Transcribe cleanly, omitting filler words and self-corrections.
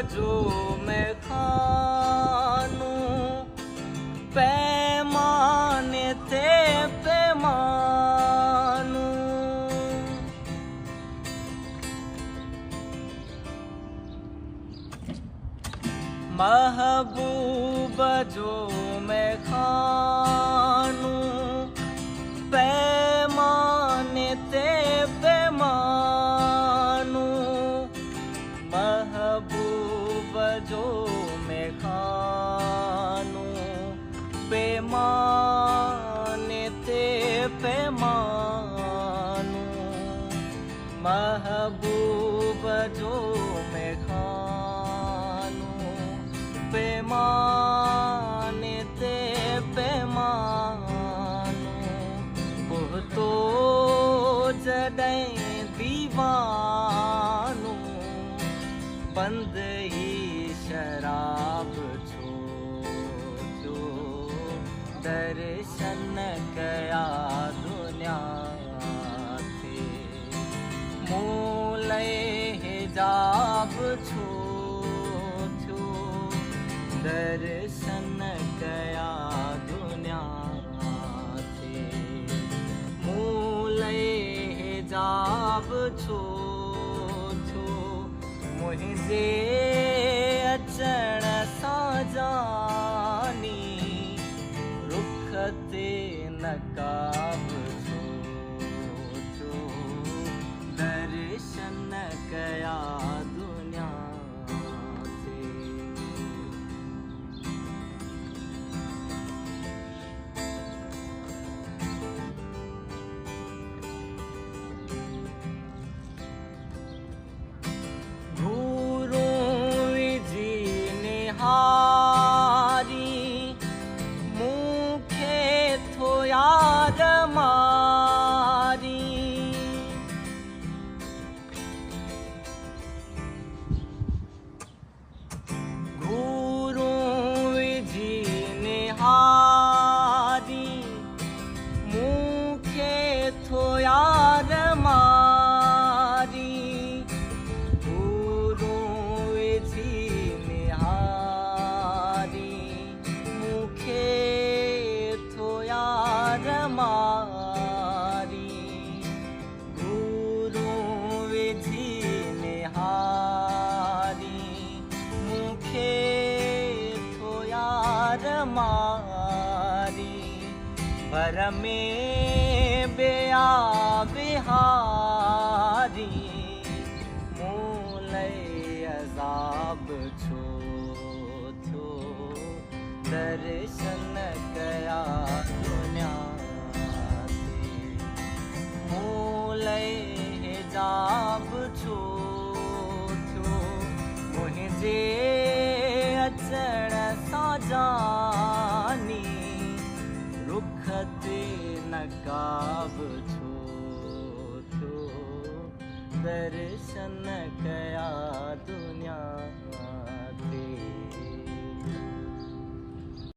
जो मैं खानू पैमाने ते पैमानू महबूब जो मैं खानू पैमाने ते पैमानू महबूब जो मैं खानू पैमाने ते पैमानू महबूब जो मैं खानू पैमाने ते पैमानू वो तो जॾहिं दीवानू बंद ही शराब छो जो दर्शन कया दुनिया थे मूल हिजाब छो जो दर्शन कया दुनिया थे मूल हिजाब छो मुझे अचण सां जानी रुख ते नकाब छो दर्शन कया दुनिया ते याद मारी घूरूं विझी निहारी मूंखे थो याद मारी घूरूं विझी निहारी मूंखे मारी घूरूं विझी निहारी मूंखे थो यार मारी भर में बेया बिहारी मूल अज़ाब छो थियो दर्शन कया दुनिया मूल हिजाब छो थियो मुझे अचण सां जानी रुख ते नकाब छो थियो दर्शन कया दुनिया ते